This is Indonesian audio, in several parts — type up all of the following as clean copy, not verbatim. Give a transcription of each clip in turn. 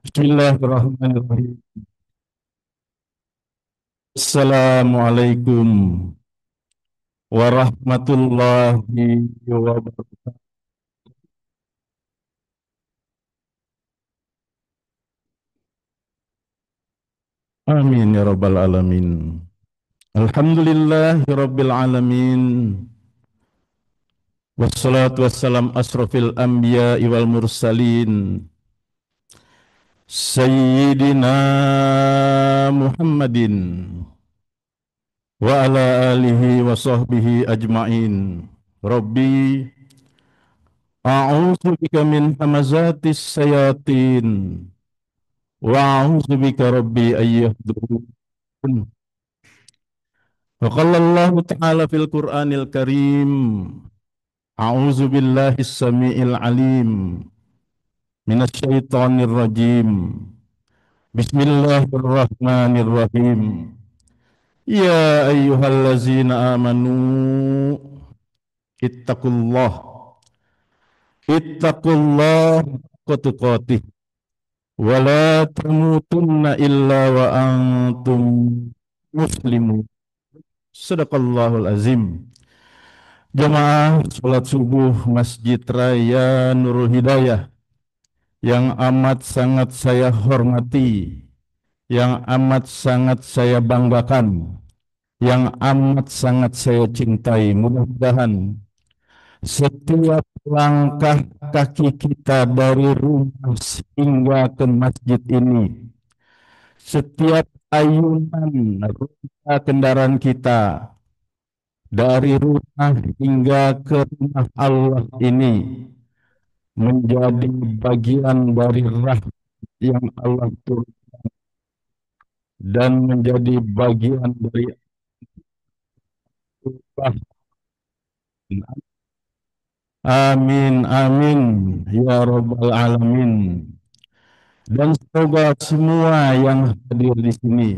Bismillahirrahmanirrahim. Assalamualaikum warahmatullahi wabarakatuh. Amin ya rabbal alamin. Alhamdulillahi rabbil alamin. Wassalatu wassalam asrafil anbiya wal mursalin. Sayyidina Muhammadin wa ala alihi wa sahbihi ajma'in. Rabbi a'udzu bika min hamazatis sayatin. وأعوذ بك ربي أن يحضرون. وقال الله تعالى في القرآن الكريم: أعوذ بالله السميع العليم من الشيطان الرجيم. بسم الله الرحمن الرحيم. يا أيها الذين آمنوا اتقوا الله اتقوا الله حق تقاته ولا تموتن إلا وأنتم مسلمون. Sadaqallahul azim. Jamaah sholat subuh Masjid Raya Nurul Hidayah yang amat sangat saya hormati, yang amat sangat saya banggakan, yang amat sangat saya cintai. Mudah-mudahan setiap langkah kaki kita dari rumah hingga ke masjid ini, setiap ayunan roda kendaraan kita dari rumah hingga ke rumah Allah ini menjadi bagian dari rahmat yang Allah turunkan dan menjadi bagian dari rahmat. Amin, amin, ya Rabbal Alamin. Dan semoga semua yang hadir di sini,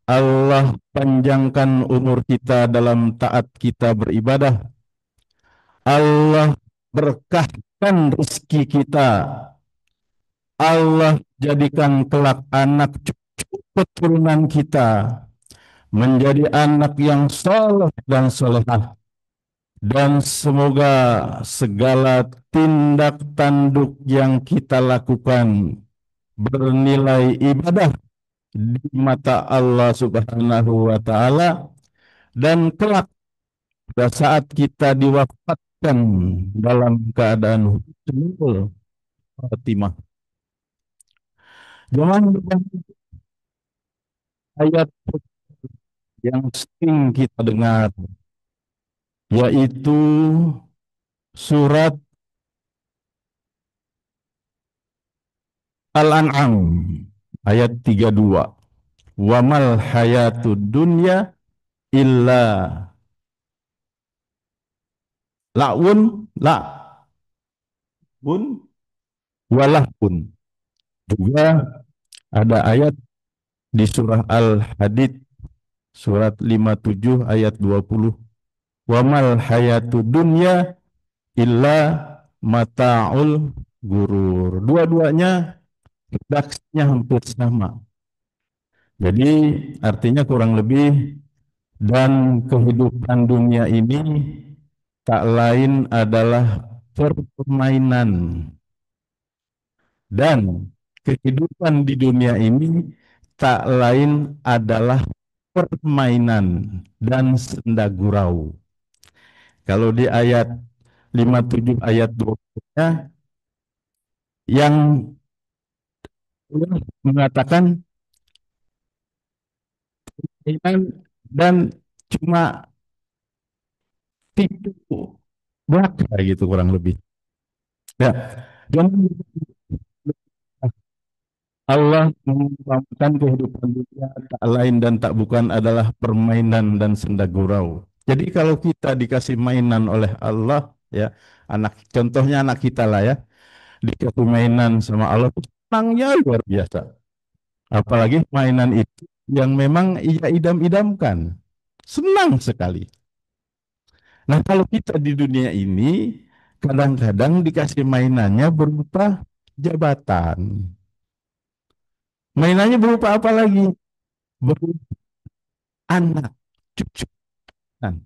Allah panjangkan umur kita dalam taat kita beribadah. Allah berkahkan rezeki kita. Allah jadikan kelak anak cucu keturunan kita menjadi anak yang saleh dan salehah. Dan semoga segala tindak tanduk yang kita lakukan bernilai ibadah di mata Allah Subhanahu wa Ta'ala, dan kelak pada saat kita diwafatkan dalam keadaan husnul khatimah. Jangan lupa ayat yang sering kita dengar, yaitu surat Al-An'am ayat 32. Wamal hayatud dunya illa la'un walahun. Juga ada ayat di surah Al-Hadid surat 57 ayat 20. Wamal hayatud dunya illa mata'ul gurur. Dua-duanya redaksinya hampir sama. Jadi artinya kurang lebih, dan kehidupan dunia ini tak lain adalah permainan, dan kehidupan di dunia ini tak lain adalah permainan dan senda gurau. Kalau di ayat 57 ayat 20-nya yang mengatakan permainan dan cuma tipu belaka gitu kurang lebih. Ya, dan Allah mengumpamakan kehidupan dunia tak lain dan tak bukan adalah permainan dan senda gurau. Jadi kalau kita dikasih mainan oleh Allah, ya, contohnya anak kita lah ya, dikasih mainan sama Allah, senangnya luar biasa. Apalagi mainan itu yang memang ia idam-idamkan, senang sekali. Nah, kalau kita di dunia ini kadang-kadang dikasih mainannya berupa jabatan, Mainannya berupa apa lagi? Berupa anak, cucu. Nah,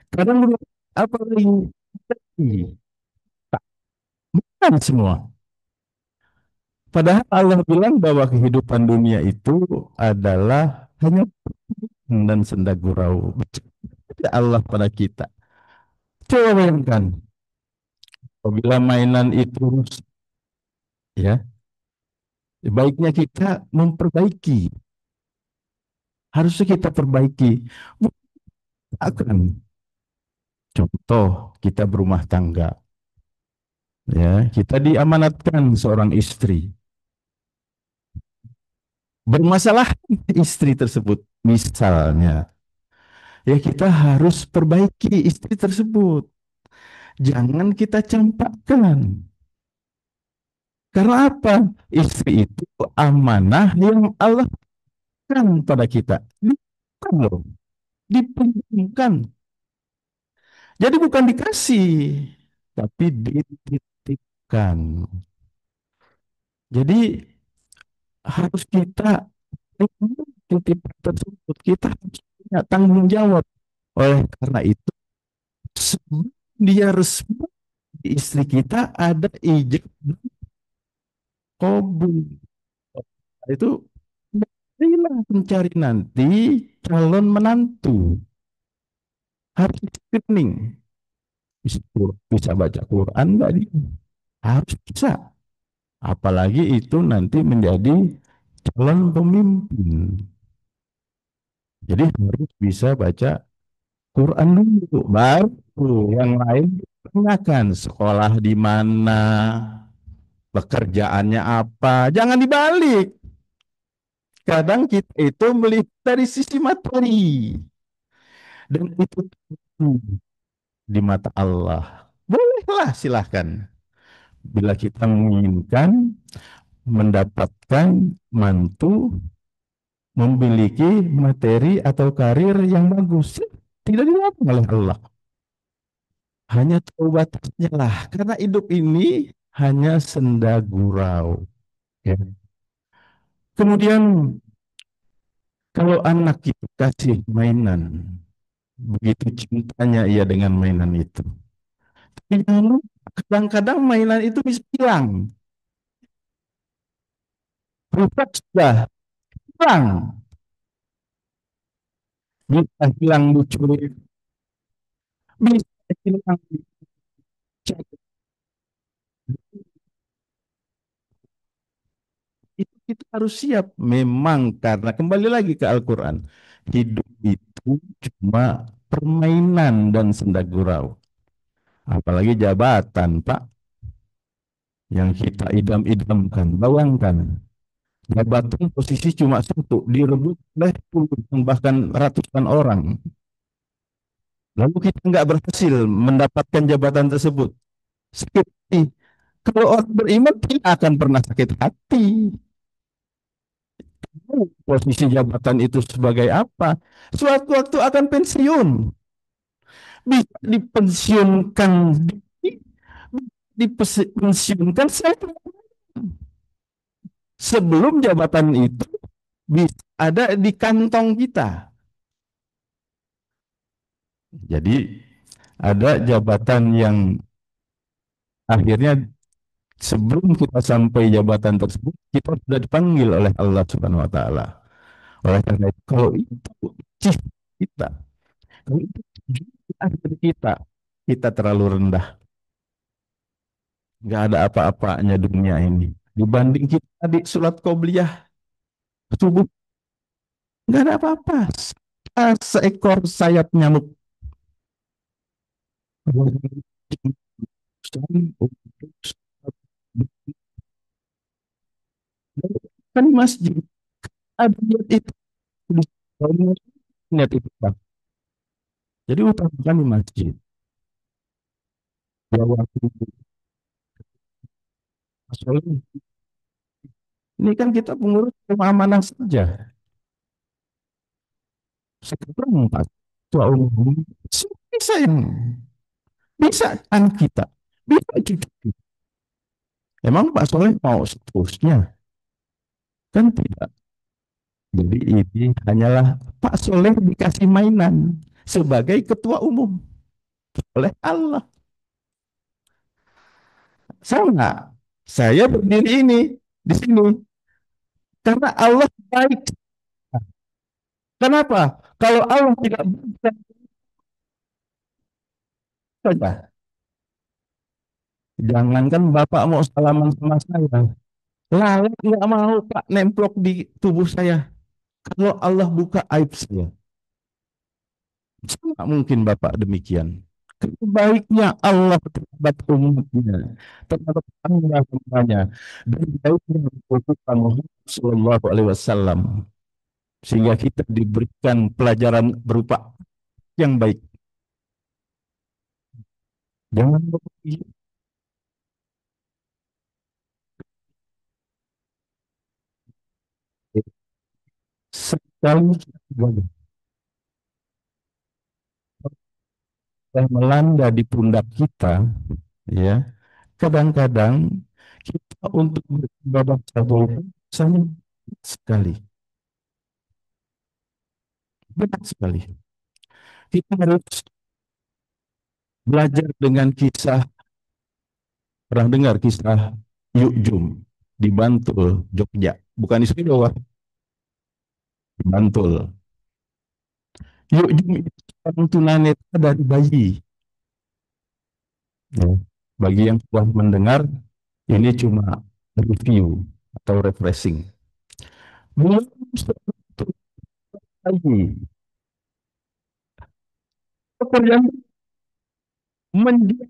kadang berupa apa lagi? Ih, tak bukan semua. Padahal Allah bilang bahwa kehidupan dunia itu adalah hanya dan senda gurau. Bercanda Allah pada kita. Coba bayangkan, apabila mainan itu rusak, ya, baiknya kita memperbaiki. Harusnya kita perbaiki. Bukan. Contoh, kita berumah tangga. Ya, kita diamanatkan seorang istri. Bermasalah istri tersebut. Misalnya, ya kita harus perbaiki istri tersebut. Jangan kita campakkan. Karena apa? Istri itu amanah yang Allah berikan pada kita. Bukan loh, dipinjamkan. Jadi bukan dikasih, tapi dititipkan. Jadi harus kita titip tersebut, kita harus punya tanggung jawab. Oleh karena itu, sebelum dia resmi istri kita ada ijab kabul. Itu marilah mencari nanti calon menantu. Harus screening. Bisa baca Quran nggak dia? Harus bisa. Apalagi itu nanti menjadi calon pemimpin. Jadi harus bisa baca Quran dulu. Baru yang lain tanyakan sekolah di mana, pekerjaannya apa. Jangan dibalik. Kadang kita itu melihat dari sisi materi. Dan itu di mata Allah. Bolehlah silahkan. Bila kita menginginkan mendapatkan mantu, memiliki materi atau karir yang bagus, tidak dilarang oleh Allah. Hanya tahu batasnya lah. Karena hidup ini hanya senda gurau. Ya. Kemudian kalau anak itu kasih mainan, begitu cintanya ia dengan mainan itu. Tapi jangan lupa, kadang-kadang mainan itu bisa hilang. Rusak sudah hilang. Bisa hilang dicuri, bisa hilang dicek. Itu kita harus siap. Memang karena kembali lagi ke Al-Quran. Hidup itu cuma permainan dan senda gurau. Apalagi jabatan, Pak, yang kita idam-idamkan. Bayangkan, jabatan posisi cuma satu, direbut oleh puluhan bahkan ratusan orang. Lalu kita nggak berhasil mendapatkan jabatan tersebut. Sakit hati. Kalau orang beriman tidak akan pernah sakit hati. Posisi jabatan itu sebagai apa? Suatu waktu akan pensiun. Bisa dipensiunkan, dipensiunkan sebelum jabatan itu bisa ada di kantong kita. Jadi ada jabatan yang akhirnya sebelum kita sampai jabatan tersebut kita sudah dipanggil oleh Allah Subhanahu Wa Taala. Oleh karena itu kalau itu cita kita, kalau itu akhir kita, kita terlalu rendah. Nggak ada apa-apanya dunia ini. Dibanding kita tadi surat Qobliyah subuh, nggak ada apa-apa. Seekor sayap nyamuk. Kan di masjid ada lihat itu. Lihat itu, Pak. Jadi utamakan di masjid. Ya waktu soalnya ini kan kita pengurus rumah amanah saja. Sekarang Pak Ketua Umum bisa yang bisa anak kita, bisa cucu kita. Emang Pak Soleh mau seterusnya? Kan tidak. Jadi ini hanyalah Pak Soleh dikasih mainan sebagai ketua umum oleh Allah. Sama. Saya berdiri ini di sini karena Allah baik. Kenapa? Kalau Allah tidak baik saja. Jangankan Bapak mau salaman sama saya. Lalat nggak mau Pak nemplok di tubuh saya. Kalau Allah buka aib saya. Tidak mungkin Bapak demikian. Baiknya Allah terhadap umatnya, terhadap hamba-hambanya, dan baiknya Rasulullah Muhammad Sallallahu Alaihi Wasallam, sehingga kita diberikan pelajaran berupa yang baik. Jangan begitu. Sekali sudah melanda di pundak kita, ya, kadang-kadang kita untuk beribadah saja sangat sekali, berat sekali. Kita harus belajar dengan kisah. Pernah dengar kisah Yuk Jum di Bantul, Jogja? Bukan di sini doang, di Bantul. Yuk Jum itu seorang tunanetra dari bayi. Ya. Bagi yang telah mendengar, ini cuma review atau refreshing. Belum lagi pekerjaan menjadi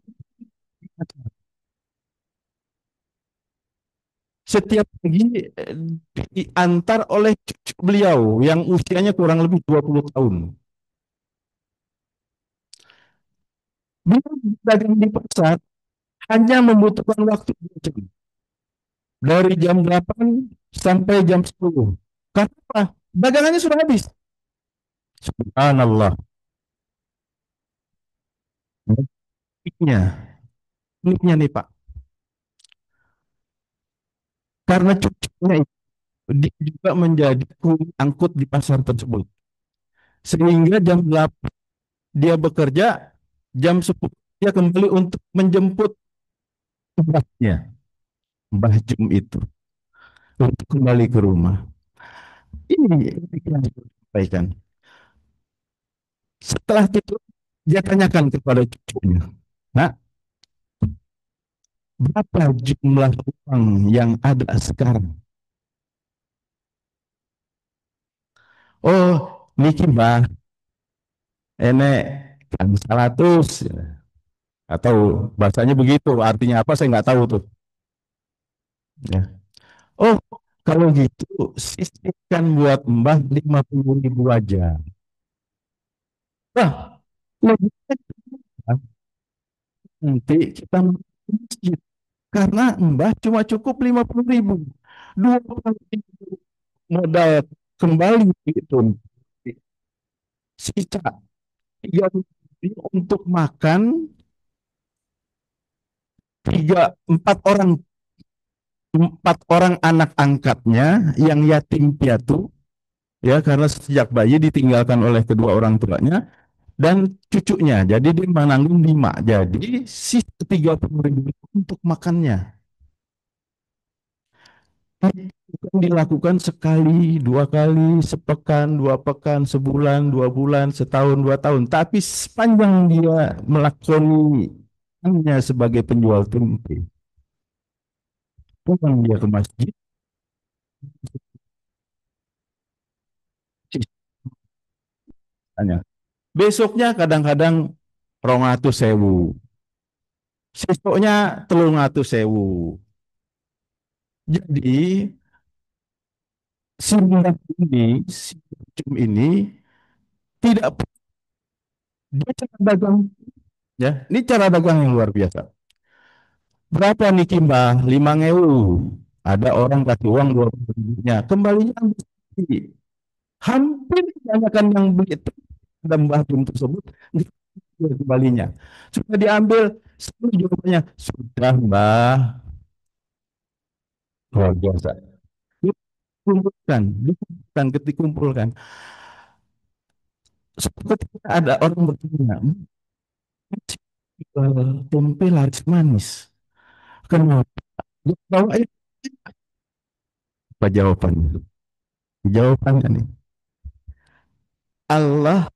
setiap pagi diantar oleh cucu beliau yang usianya kurang lebih 20 tahun. Beliau dagang di pasar hanya membutuhkan waktu 2 jam. Dari jam 8 sampai jam 10. Kenapa? Dagangannya sudah habis. Subhanallah. Uniknya, uniknya nih Pak. Karena cucunya itu, dia juga menjadi kuli angkut di pasar tersebut. Sehingga jam 8 dia bekerja, jam 10 dia kembali untuk menjemput mbahnya, Mbah Jum itu, untuk kembali ke rumah. Ini yang disampaikan. Setelah itu, dia tanyakan kepada cucunya, nah, berapa jumlah uang yang ada sekarang? Oh, niki mbah, enek kan 100 atau bahasanya begitu. Artinya apa saya nggak tahu tuh. Ya. Oh, kalau gitu sisihkan buat mbah 50.000 aja. Wah, lebih nanti kita masjid karena mbah cuma cukup 50.000. 20.000 modal kembali itu sisa 3.000 untuk makan 4 orang anak angkatnya yang yatim piatu, ya, karena sejak bayi ditinggalkan oleh kedua orang tuanya dan cucunya. Jadi dia menanggung 5. Jadi sisa 30.000 untuk makannya. Itu dilakukan sekali, 2 kali, sepekan, 2 pekan, sebulan, 2 bulan, setahun, 2 tahun. Tapi sepanjang dia melakoni hanya sebagai penjual tempe, pulang dia ke masjid, sisanya. Besoknya kadang-kadang 200.000, sesoknya 300.000. Jadi si Mbah ini, si Cum ini tidak, dia cara dagang, ya. Ini cara dagang yang luar biasa. Berapa nih Mbah? 5.000. Ada orang kasih uang 20.000-nya. Kembalinya ambil sendiri. Hampir kebanyakan yang beli itu ada Mbah Cum tersebut nggak ambil kembalinya. Sudah diambil, semua jawabannya sudah Mbah. Luar biasa. Dikumpulkan, ketika kumpulkan. Seperti ada orang bertanya, tempe laris manis. Kenapa? Dia tahu apa jawabannya? Jawabannya nih, Allah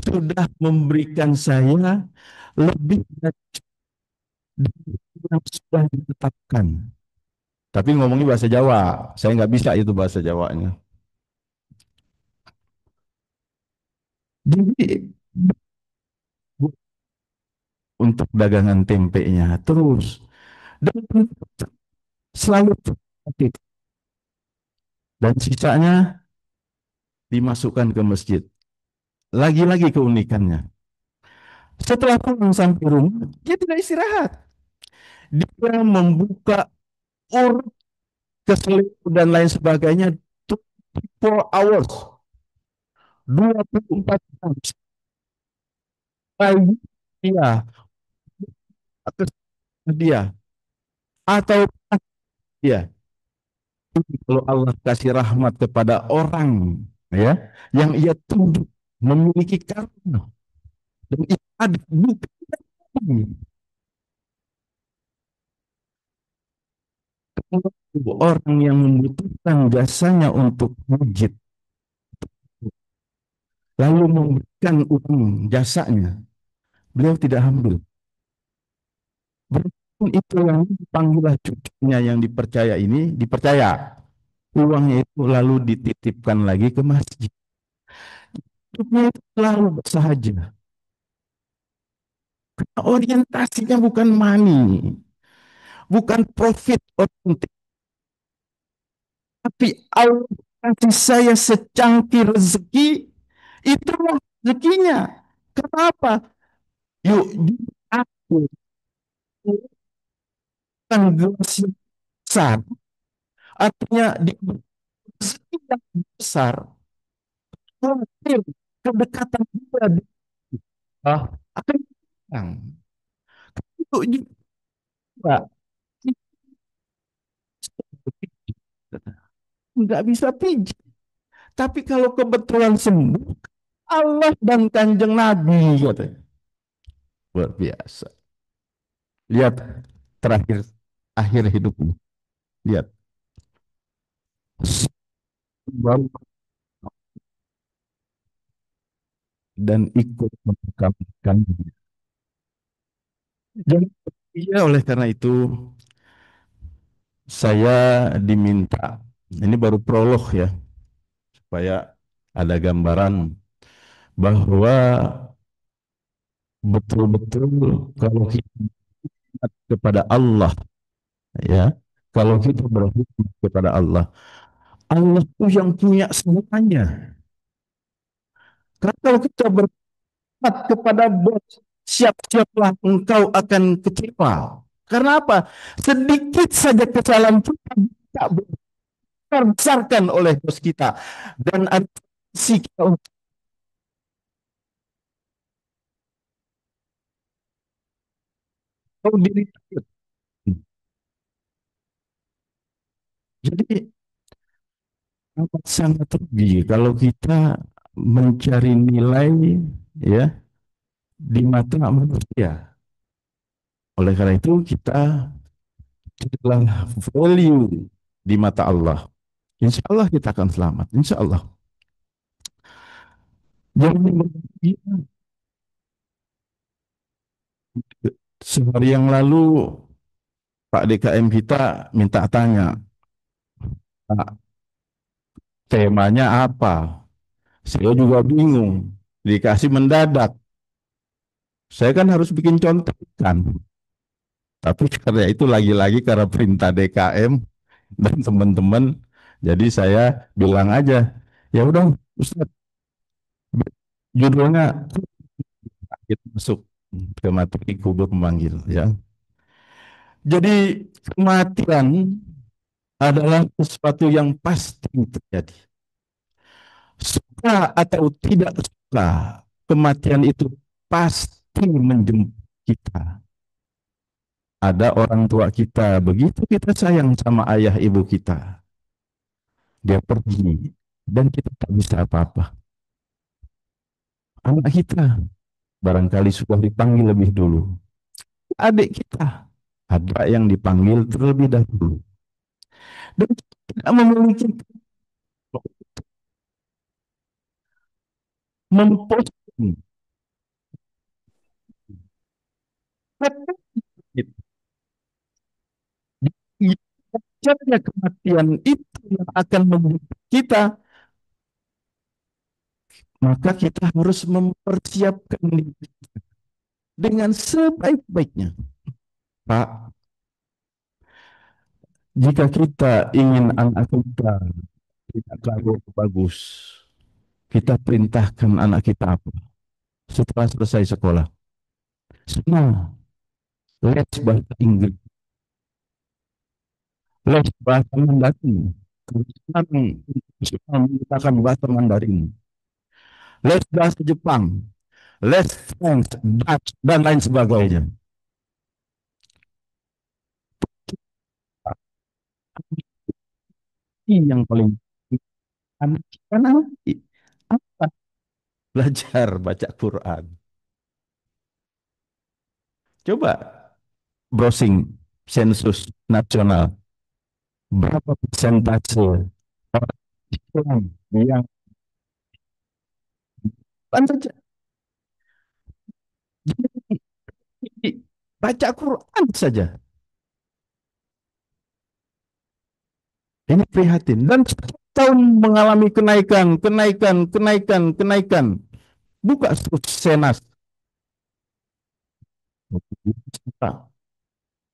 sudah memberikan saya lebih dari yang sudah ditetapkan. Tapi ngomongnya bahasa Jawa, saya nggak bisa itu bahasa Jawanya. Jadi untuk dagangan tempenya terus dan selalu aktif. Dan sisanya dimasukkan ke masjid. Lagi-lagi keunikannya. Setelah pulang sampai rumah, dia tidak istirahat. Dia membuka urut keselip dan lain sebagainya 24 hours, 24 jam. Baik dia atau dia atau dia. Kalau Allah kasih rahmat kepada orang ya yang ia tuduh memiliki karma dan itu ada bukan orang yang membutuhkan jasanya untuk wujud lalu memberikan uang jasanya, beliau tidak ambil. Berapapun itu yang dipanggillah cucunya yang dipercaya ini, dipercaya. Uangnya itu lalu dititipkan lagi ke masjid. Hidupnya itu selalu bersahaja. Orientasinya bukan money, bukan profit oriented, tapi Allah kasih saya secangkir rezeki, itu rezekinya. Kenapa? Yuk, aku bukan gelas yang besar, artinya di rezeki yang besar, khawatir kedekatan dia ah, akan hilang. Itu juga nggak bisa pijat. Tapi kalau kebetulan sembuh, Allah dan kanjeng Nabi katanya. Luar biasa. Lihat terakhir akhir hidupnya. Lihat baru dan ikut memperkamatkan. Jadi iya oleh karena itu saya diminta ini baru prolog ya supaya ada gambaran bahwa betul-betul kalau kita kepada Allah ya kalau kita berhubung kepada Allah Allah itu yang punya semuanya. Karena kalau kita berbuat kepada bos, siap-siaplah engkau akan kecewa. Karena apa? Sedikit saja kesalahan kita tak besarkan oleh bos kita dan ada si kita untuk tahu diri. Jadi amat sangat rugi kalau kita mencari nilai ya di mata manusia. Oleh karena itu kita carilah value di mata Allah. Insya Allah kita akan selamat. Insya Allah. Jangan sehari yang lalu Pak DKM kita minta tanya, Pak, temanya apa? Saya juga bingung. Dikasih mendadak. Saya kan harus bikin contekan. Tapi karena itu lagi-lagi karena perintah DKM dan teman-teman, jadi saya bilang aja, ya udah, Ustaz, judulnya kita masuk ke materi kubur memanggil ya. Jadi kematian adalah sesuatu yang pasti terjadi. Suka atau tidak suka, kematian itu pasti menjemput kita. Ada orang tua kita, begitu kita sayang sama ayah ibu kita, dia pergi dan kita tak bisa apa-apa. Anak kita barangkali sudah dipanggil lebih dulu. Adik kita ada yang dipanggil terlebih dahulu. Dan kita tidak memiliki memposting. Saja kematian itu yang akan membuat kita, maka kita harus mempersiapkan diri dengan sebaik-baiknya. Pak, jika kita ingin anak kita tidak karir bagus, kita perintahkan anak kita apa? Setelah selesai sekolah, semua les bahasa Inggris, les bahasa Mandarin. Sekarang semua menggunakan bahasa Mandarin, les bahasa Jepang, les French, Dutch, dan lain sebagainya. Ini yang paling anak kita nanti apa? Belajar baca Quran. Coba browsing sensus nasional, berapa persentase orang Islam yang bukan saja baca Quran saja. Ini prihatin dan setiap tahun mengalami kenaikan, kenaikan, kenaikan, kenaikan. Buka Senas.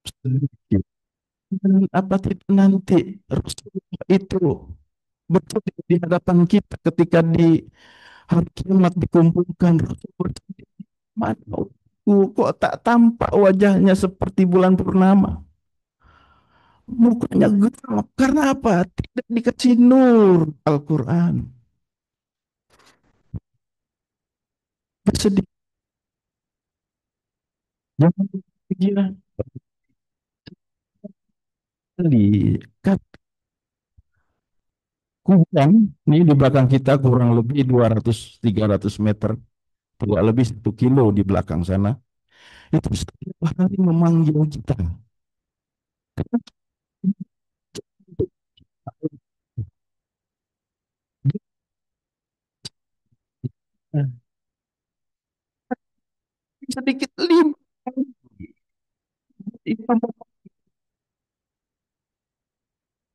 Sedikit. Dan apa kita nanti Rasulullah itu betul di hadapan kita ketika di hari kiamat dikumpulkan Rasul bertanya, mana kok tak tampak wajahnya seperti bulan purnama, mukanya geram karena apa? Tidak dikasih nur Al-Quran. Bersedih. Jangan pikiran kali kuburan ini di belakang kita kurang lebih 200-300 meter, tidak lebih 1 kilo di belakang sana. Itu setiap hari memanggil kita. Sedikit lima.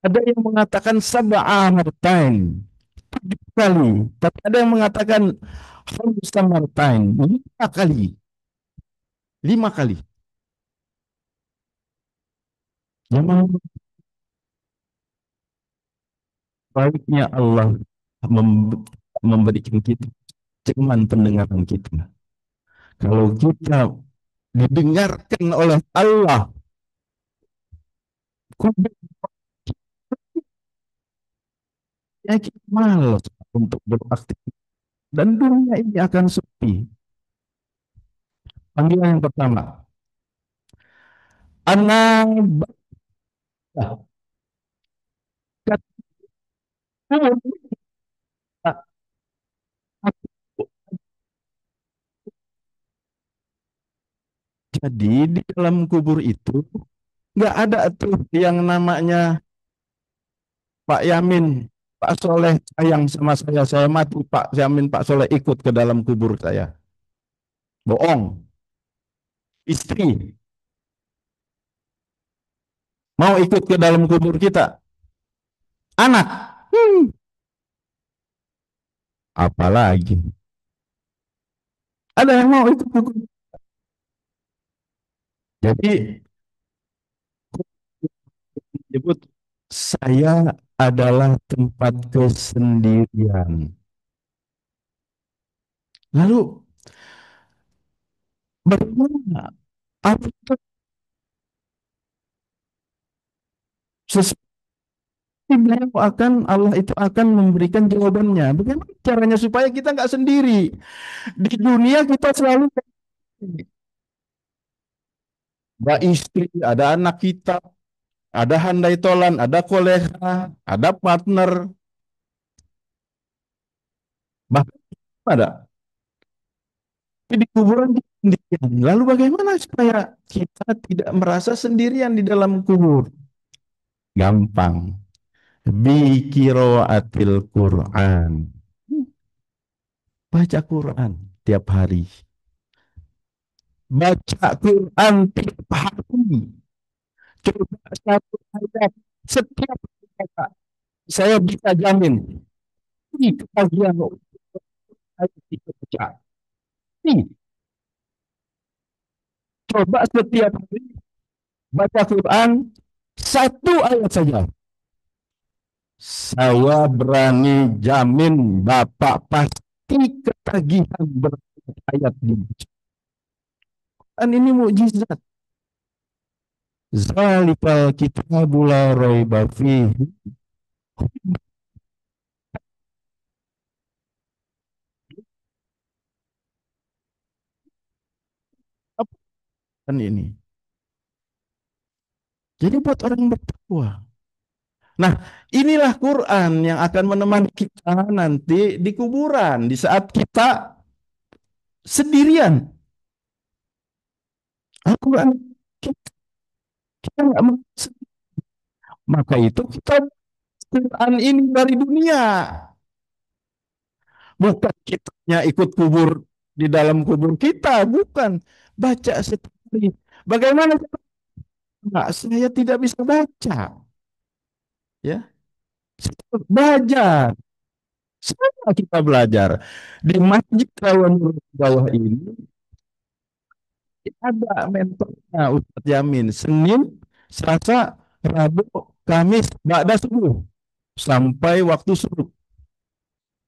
Ada yang mengatakan sab'a martain, 7 kali. Tapi ada yang mengatakan khamsa martain, 5 kali. 5 kali. Yang baiknya Allah memberikan kita cuman pendengaran kita. Kalau kita didengarkan oleh Allah, ya kita malas untuk beraktivitas dan dunia ini akan sepi. Panggilan yang pertama, anak jadi di dalam kubur itu nggak ada tuh yang namanya Pak Yamin, Pak Soleh sayang sama saya mati, Pak Yamin, Pak Soleh ikut ke dalam kubur saya. Bohong. Istri mau ikut ke dalam kubur kita. Anak, apalagi. Ada yang mau ikut ke kubur. Jadi disebut saya adalah tempat kesendirian. Lalu bagaimana? Apa sesuatu beliau akan Allah itu akan memberikan jawabannya. Bagaimana caranya supaya kita nggak sendiri di dunia kita selalu ada istri, ada anak kita, ada handai tolan, ada kolega, ada partner, bahkan ada. Tapi di kuburan kita sendirian. Lalu bagaimana supaya kita tidak merasa sendirian di dalam kubur? Gampang. Biqiraatil Quran. Baca Quran tiap hari. Baca Quran tiap hari. Coba satu ayat setiap kata. Saya bisa jamin. Ini kebahagiaan ayat kita baca. Ini, coba setiap hari baca Quran satu ayat saja. Saya berani jamin Bapak pasti ketagihan berayat di Quran ini mukjizat. Zalikal kitabul la raiba fihi. Apa kan ini? Jadi buat orang bertakwa. Nah, inilah Quran yang akan menemani kita nanti di kuburan di saat kita sendirian. Al-Quran kita, kita nggak mau maka itu kita Quran ini dari dunia. Bukan kitanya ikut kubur di dalam kubur kita, bukan. Baca setiap hari. Bagaimana Pak? Saya tidak bisa baca, ya. Belajar. Sama kita belajar. Di Masjid Rawanur bawah ini ada mentornya Ustadz Yamin. Senin, Selasa, Rabu, Kamis, Ba'da subuh sampai waktu subuh.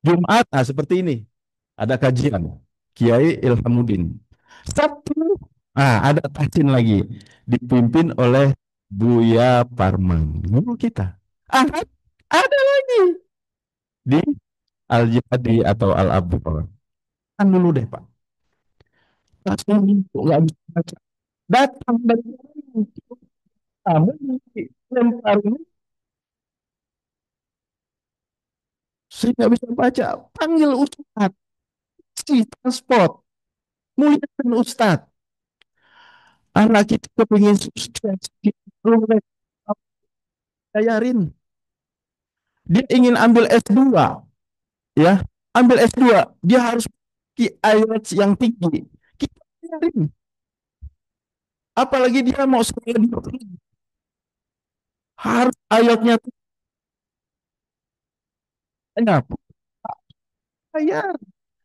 Jumat, nah seperti ini. Ada kajian. Kiai Ilhamuddin. Sabtu, ada tahsin lagi. Dipimpin oleh Buya Parman. Guru kita. Ahad, ada lagi. Di Al-Jihadi atau Al-Abdul. Kan dulu deh Pak. Langsung nggak bisa baca. Datang dari kamu lempar ini, saya nggak bisa baca. Panggil Ustadz. Si transport. Muliakan Ustadz. Anak kita kepingin sukses. Kita bayarin. Dia ingin ambil S2, ya. Ambil S2, dia harus IELTS yang tinggi. Kita bayarin. Apalagi dia mau sekolah di luar negeri, harus IELTS-nya banyak. Bayar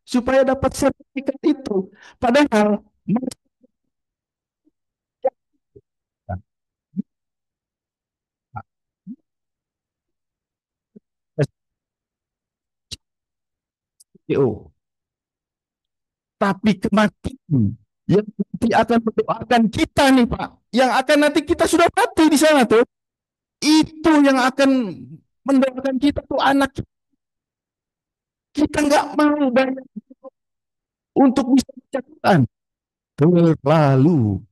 supaya dapat sertifikat itu. Padahal SPO, tapi kematian yang nanti akan mendoakan kita nih Pak, yang akan nanti kita sudah mati di sana tuh, itu yang akan mendoakan kita tuh anak kita nggak mau banyak untuk bisa baca Quran. Terlalu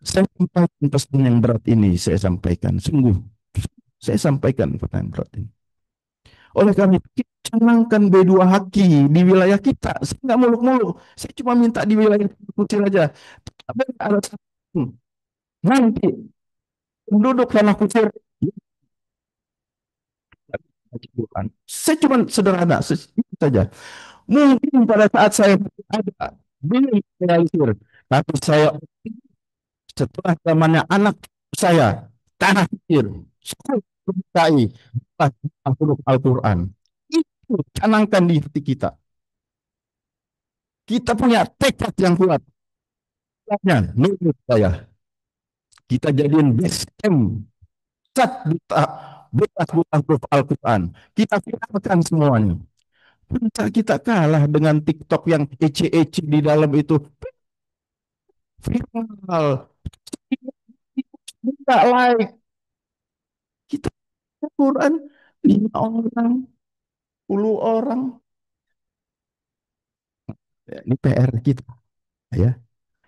saya sampaikan pesan yang berat ini, saya sampaikan sungguh, saya sampaikan pesan yang berat ini. Oleh karena itu, kita canangkan B2 haki di wilayah kita. Saya nggak muluk-muluk, saya cuma minta di wilayah kecil aja. Tapi ada satu nanti penduduk tanah kusir saya cuma sederhana saja. Mungkin pada saat saya ada belum realisir, tapi saya setelah zamannya anak saya tanah kecil sekolah berkai huruf Al-Quran itu canangkan di hati kita. Kita punya tekad yang kuat. Menurut saya kita jadiin base camp sat buta bekas buta huruf Al-Quran. Kita viralkan semuanya. Masa kita kalah dengan TikTok yang ece-ece di dalam itu viral. Kita like, kita Quran 5 orang, 10 orang. Ya, ini PR kita, ya.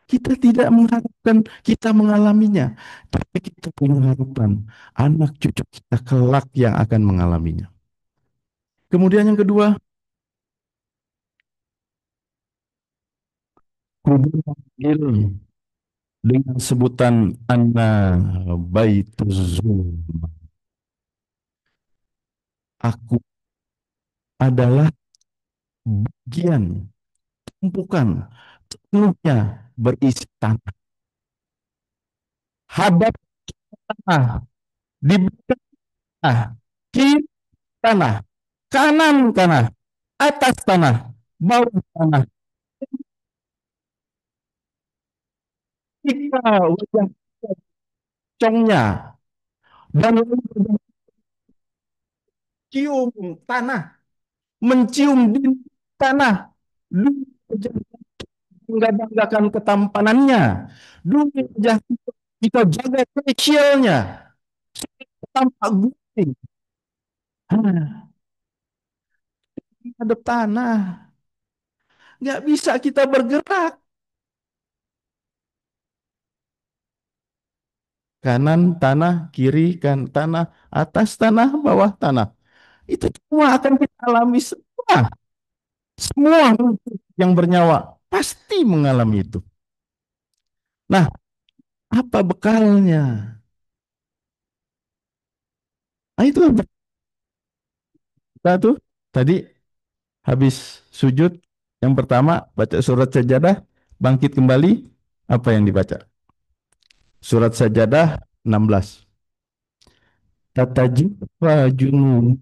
Kita tidak mengharapkan kita mengalaminya, tapi kita punya harapan anak cucu kita kelak yang akan mengalaminya. Kemudian yang kedua, kubur manggil dengan sebutan Ana Baituz Zulma. Aku adalah bagian tumpukan penuhnya berisi tanah. Hadap tanah, di belakang tanah, kiri tanah, kanan tanah, atas tanah, bawah tanah. Jika wajah congnya dan mencium tanah, mencium di tanah, dulu bangga-banggakan ketampanannya, dulu kita jaga kecilnya, tampak gunting, ada tanah, nggak bisa kita bergerak. Kanan tanah, kiri kan tanah, atas tanah, bawah tanah. Itu semua akan kita alami semua. Semua yang bernyawa pasti mengalami itu. Nah, apa bekalnya? Nah, itu kita tuh tadi habis sujud yang pertama baca surat sajadah, bangkit kembali, apa yang dibaca? Surat sajadah 16. Tatajifa junubum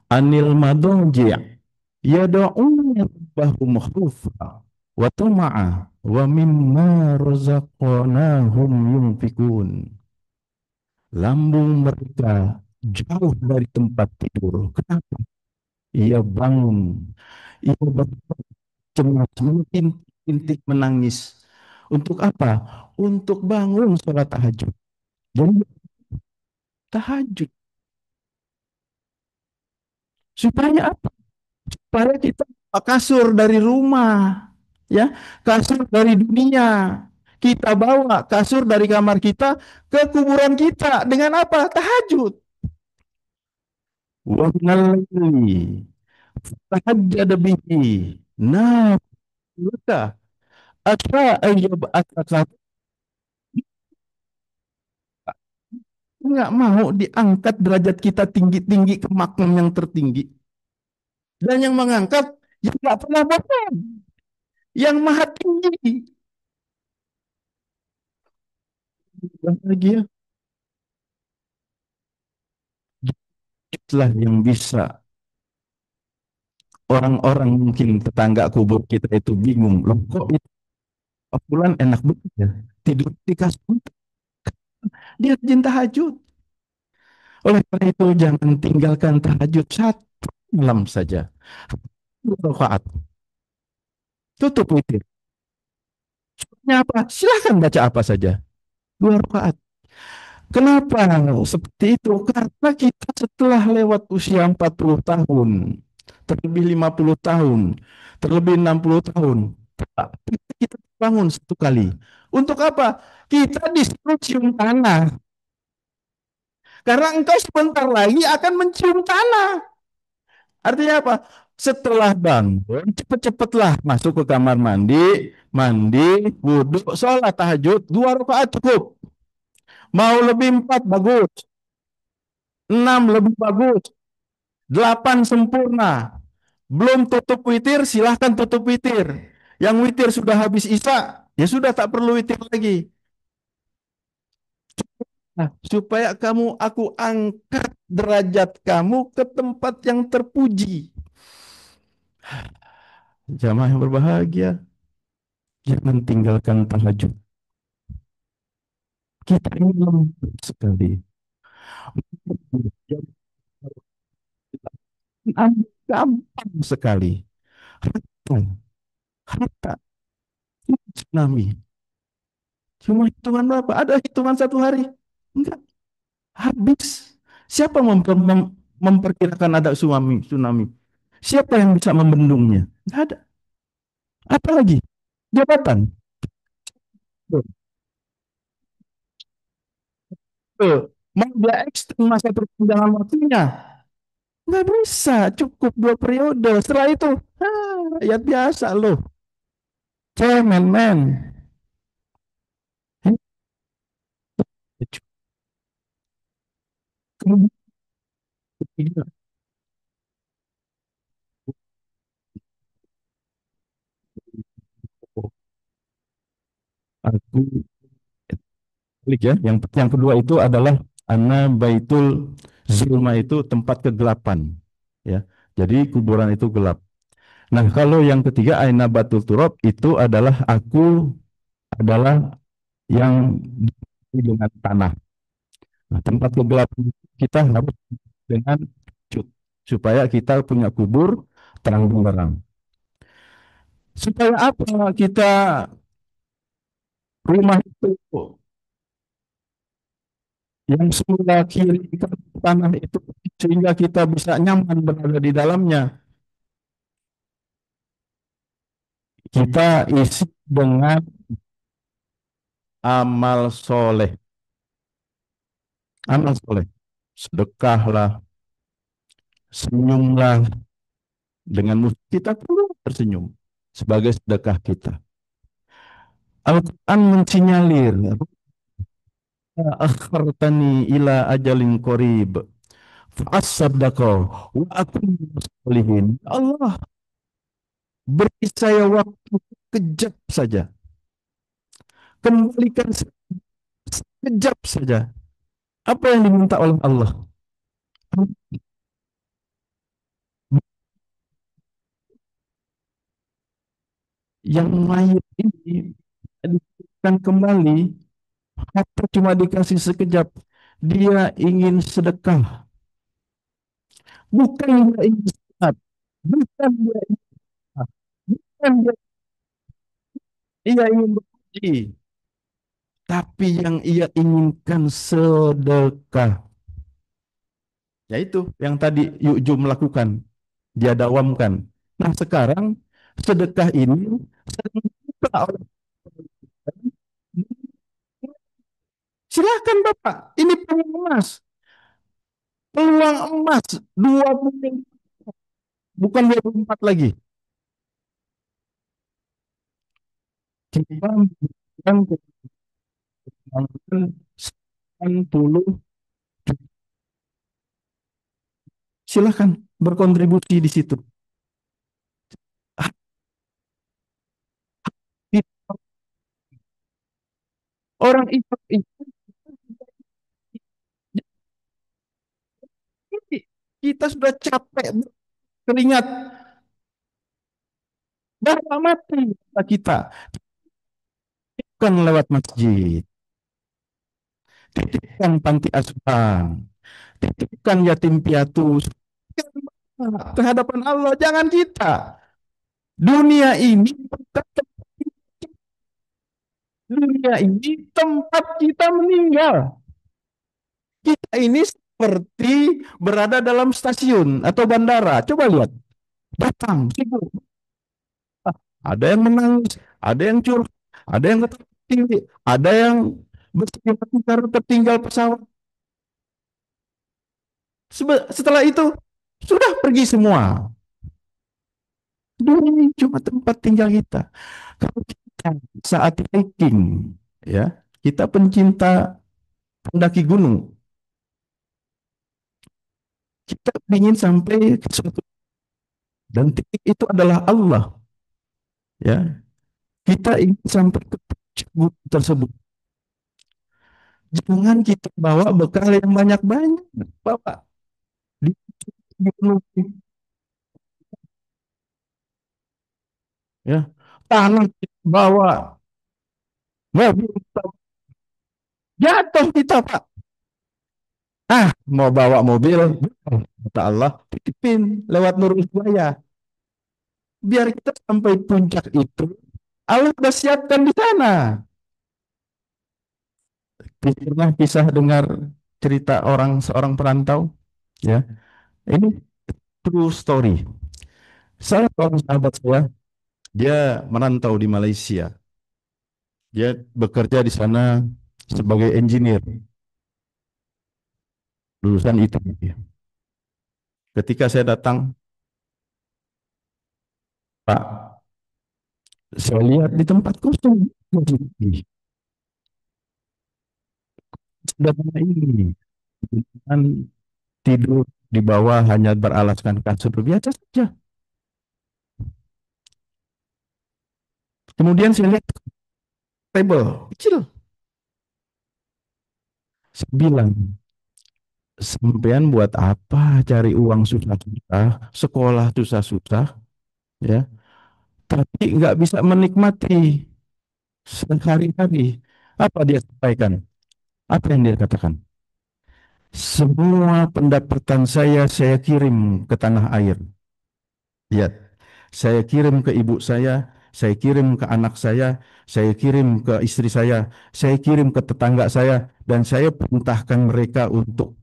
anil madonji' yad'una rabbahum khufa wa tama'a wa mimma razaqnahum yunfikun. Lambung mereka jauh dari tempat tidur. Kenapa? Ia bangun, ia bercemas, mengintip menangis. Untuk apa? Untuk bangun sholat tahajud. Jadi tahajud supaya apa? Supaya kita kasur dari rumah, ya, kasur dari dunia. Kita bawa kasur dari kamar kita ke kuburan kita dengan apa? Tahajud. Wa minal laili tahajjad bihi nafilaka asa ayyab'atsaka. Nggak mau diangkat derajat kita tinggi-tinggi ke makam yang tertinggi. Dan yang mengangkat yang nggak pernah bohong, yang maha tinggi. Dan lagi ya, itulah yang bisa orang-orang mungkin tetangga kubur kita itu bingung. Loh kok itu bulan enak banget ya. Tidur di kasur, dia rajin tahajud. Oleh karena itu jangan tinggalkan tahajud satu malam saja. 2 rakaat. Tutup witir. Apa? Silahkan baca apa saja. 2 rakaat. Kenapa seperti itu? Karena kita setelah lewat usia 40 tahun, terlebih 50 tahun, terlebih 60 tahun, kita bangun satu kali. Untuk apa? Kita disuruh cium tanah. Karena engkau sebentar lagi akan mencium tanah. Artinya apa? Setelah bangun, cepet-cepetlah masuk ke kamar mandi, mandi, wudhu, sholat tahajud, 2 rakaat cukup. Mau lebih 4 bagus, 6 lebih bagus, 8 sempurna. Belum tutup witir, silahkan tutup witir. Yang witir sudah habis isya, ya sudah tak perlu witir lagi. Nah, supaya aku angkat derajat kamu ke tempat yang terpuji. Jamaah yang berbahagia, jangan tinggalkan tahajud. Kita ini lembut sekali. Gampang sekali. Harta, harta, tsunami. Cuma hitungan berapa? Ada hitungan 1 hari? Enggak, habis. Siapa memperkirakan ada tsunami? Tsunami. Siapa yang bisa membendungnya? Enggak ada. Apa lagi? Jabatan. Tuh, tuh. Mau dia extend masa perpanjangan waktunya, nggak bisa, cukup 2 periode. Setelah itu, rakyat biasa loh. Cemen, men. Aku klik ya. Yang kedua itu adalah Ana Baitul Zulma, itu tempat kegelapan. Ya, jadi kuburan itu gelap. Nah, kalau yang ketiga Aina Batul Turab itu adalah aku adalah yang diisi dengan tanah. Nah, tempat kegelapan itu kita harus dengan cut supaya kita punya kubur terang benderang. Supaya apa kita rumah itu yang semula kiri ke tanah itu sehingga kita bisa nyaman berada di dalamnya. Kita isi dengan amal soleh. Amal soleh. Sedekahlah, senyumlah, dengan musuh kita perlu tersenyum sebagai sedekah kita. Al-Quran mensinyalir, akhartani ila ajalin qarib fa'asaddaqo wa akun solihin. Allah, beri saya waktu kejap saja, kembalikan sekejap saja. Apa yang diminta oleh Allah? Yang mayat ini diberikan kembali, atau cuma dikasih sekejap. Dia ingin sedekah, bukan dia ingin sehat, bukan dia ingin sehat, bukan dia ingin berpuji, tapi yang ia inginkan sedekah. Yaitu yang tadi Yukjum melakukan, dia dawamkan. Nah, sekarang sedekah ini sedang dibuka oleh, silakan Bapak, ini peluang emas, peluang emas 20, bukan 24 lagi. Kita memberikan kemampuan 90, silahkan berkontribusi di situ. Orang itu kita sudah capek keringat, darah mati kita, bukan lewat masjid, titipkan panti asuhan, titipkan yatim piatu ke hadapan Allah. Jangan kita, dunia ini dunia ini tempat kita meninggal. Kita ini seperti berada dalam stasiun atau bandara. Coba lihat, datang, sibuk. Ada yang menangis, ada yang curhat, ada yang ketawa tinggi, ada yang bersedih hati karena tertinggal pesawat. Setelah itu sudah pergi semua. Dunia ini cuma tempat tinggal kita. Kalau kita saat hiking, ya, kita pencinta pendaki gunung, kita ingin sampai ke suatu, dan titik itu adalah Allah, ya. Kita ingin sampai ke puncak gunung tersebut. Jangan kita bawa bekal yang banyak-banyak, bawa di gunung, ya. Tanah kita bawa, mobil kita jatuh kita, Pak. Mau bawa mobil, kata Allah, titipin lewat Nurul Jaya. Biar kita sampai puncak itu, Allah sudah siapkan di sana. Pernah kisah dengar cerita seorang perantau, ya. Ini true story. Salah seorang sahabat saya, dia merantau di Malaysia. Dia bekerja di sana sebagai engineer, lulusan itu. Ketika saya datang, Pak, saya lihat di tempat kosong. Sederhana ini, kan tidur di bawah hanya beralaskan kasur biasa saja. Kemudian saya lihat table kecil. Saya bilang, sampean buat apa cari uang susah-susah, sekolah susah-susah, ya, tapi nggak bisa menikmati sehari-hari. Apa dia sampaikan? Apa yang dia katakan? Semua pendapatan saya kirim ke tanah air. Lihat, saya kirim ke ibu saya kirim ke anak saya kirim ke istri saya kirim ke tetangga saya, dan saya perintahkan mereka untuk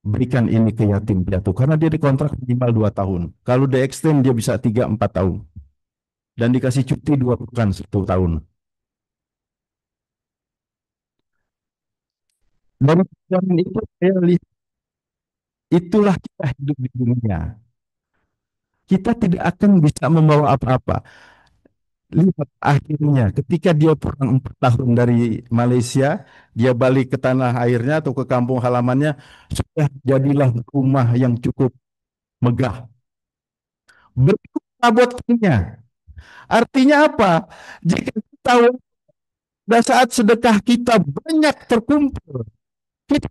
berikan ini ke yatim piatu. Karena dia dikontrak minimal 2 tahun. Kalau di extend dia bisa 3 4 tahun. Dan dikasih cuti 2 bulan 1 tahun. Dari zaman itu saya lihat, itulah kita hidup di dunia. Kita tidak akan bisa membawa apa-apa. Lihat akhirnya ketika dia pulang 4 tahun dari Malaysia, dia balik ke tanah airnya atau ke kampung halamannya, sudah jadilah rumah yang cukup megah. Berikut abotnya. Artinya apa? Jika kita pada saat sedekah kita banyak terkumpul, kita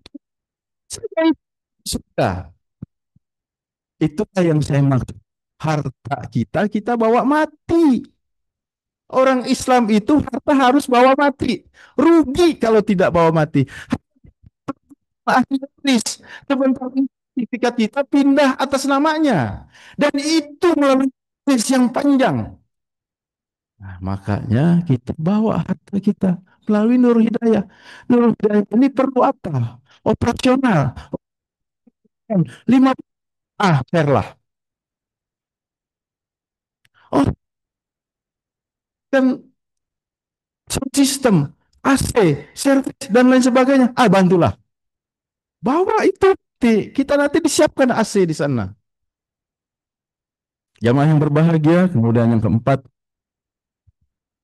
sudah. Itulah yang saya maksud. Harta kita bawa mati. Orang Islam itu harta harus bawa mati. Rugi kalau tidak bawa mati. Akhirnya sebentar ini sertifikat kita pindah atas namanya. Dan itu melalui proses yang panjang. Nah, makanya kita bawa harta kita melalui Nur Hidayah. Nur Hidayah ini perlu apa? Operasional. 5 share lah. Oh, kan sound system, AC, servis, dan lain sebagainya. Bantulah. Bawa itu. Kita nanti disiapkan AC di sana. Jamaah yang berbahagia, kemudian yang keempat,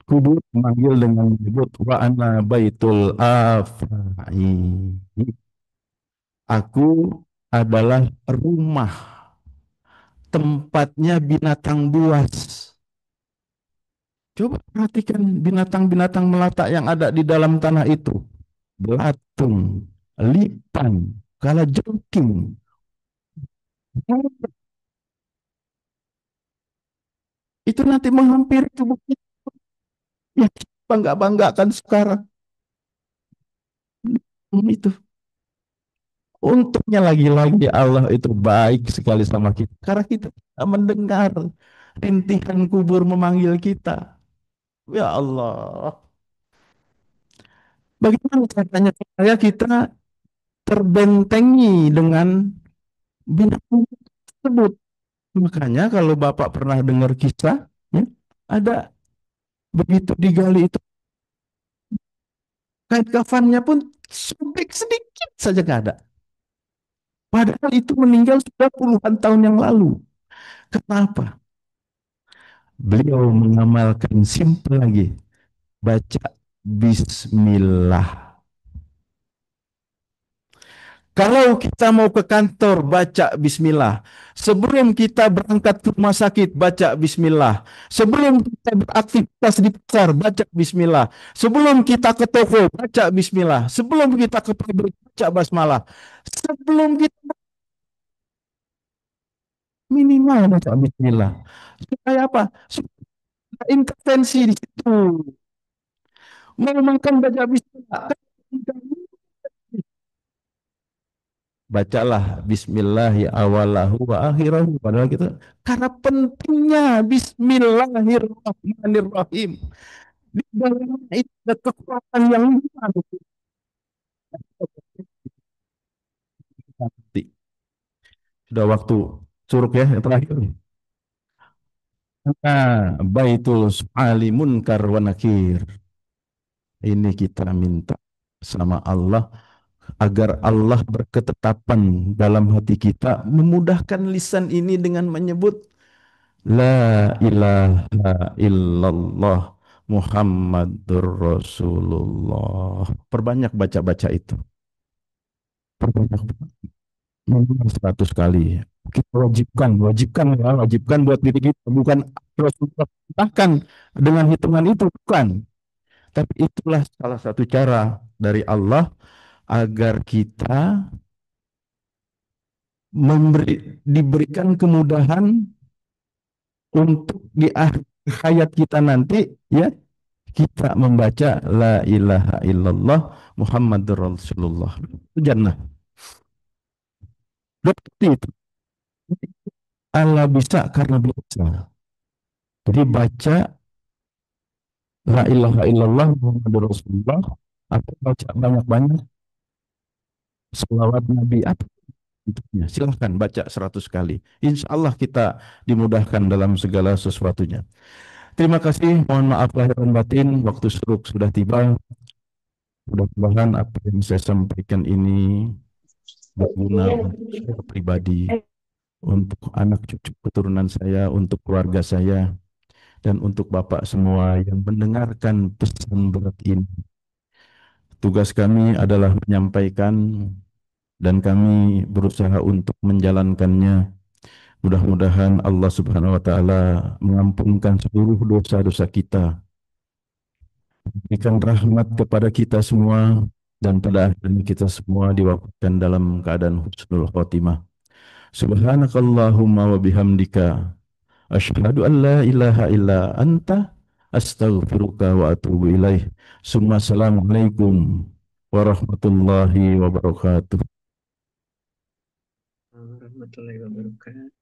kubur memanggil dengan menyebut wa ana baitul afai. Aku adalah rumah, tempatnya binatang buas. Coba perhatikan binatang-binatang melata yang ada di dalam tanah itu. Belatung, lipan, kalajengking. Itu nanti menghampiri tubuh kita. Ya, bangga-banggakan sekarang. Itu. Untungnya lagi-lagi Allah itu baik sekali sama kita. Karena kita tidak mendengar rintihan kubur memanggil kita. Ya Allah. Bagaimana caranya supaya kita terbentengi dengan binatang tersebut? Makanya kalau Bapak pernah dengar kisah, ya, ada begitu digali itu, kain kafannya pun sobek sedikit saja nggak ada. Padahal itu meninggal sudah puluhan tahun yang lalu. Kenapa? Beliau mengamalkan simple lagi. Baca Bismillah. Kalau kita mau ke kantor, baca Bismillah. Sebelum kita berangkat ke rumah sakit, baca Bismillah. Sebelum kita beraktivitas di pasar, baca Bismillah. Sebelum kita ke toko, baca Bismillah. Sebelum kita ke pabrik, baca basmalah. Sebelum kita minimal baca Bismillah. Supaya apa? Supaya intervensi di situ. Mau makan baca Bismillah. Bacalah Bismillah ya awalahu wa akhirahu. Padahal kita, karena pentingnya Bismillahirrahmanirrahim. Di dalamnya itu ada kekuatan yang luar biasa. Sudah waktu curug ya yang terakhir. Nah, baitul su'ali munkar wa nakir. Ini kita minta sama Allah agar Allah berketetapan dalam hati kita, memudahkan lisan ini dengan menyebut La ilaha illallah Muhammadur Rasulullah. Perbanyak baca-baca itu. Perbanyak minimal 100 kali. Kita wajibkan buat diri kita, bukan Rasulullah perintahkan dengan hitungan itu, bukan. Tapi itulah salah satu cara dari Allah agar kita diberikan kemudahan untuk di akhir hayat kita nanti, ya, kita membaca la ilaha illallah Muhammadur Rasulullah. Jannah. Seperti itu. Allah bisa karena baca. Jadi baca la ilaha illallah Muhammadur Rasulullah atau baca banyak-banyak selawat Nabi apa bentuknya. Silahkan baca 100 kali. Insya Allah kita dimudahkan dalam segala sesuatunya. Terima kasih. Mohon maaf lahir dan batin. Waktu suruk sudah tiba. Mudah-mudahan apa yang saya sampaikan ini berguna untuk saya pribadi, untuk anak cucu keturunan saya, untuk keluarga saya, dan untuk Bapak semua yang mendengarkan pesan berat ini. Tugas kami adalah menyampaikan dan kami berusaha untuk menjalankannya. Mudah-mudahan Allah Subhanahu wa taala mengampunkan seluruh dosa-dosa kita, berikan rahmat kepada kita semua, dan pada akhirnya kita semua diwafatkan dalam keadaan husnul khotimah. Subhanakallahumma wa bihamdika asyhadu an la ilaha illa anta astaghfiruka wa atubu ilaih. Summa assalamualaikum warahmatullahi wabarakatuh. Warahmatullahi wabarakatuh.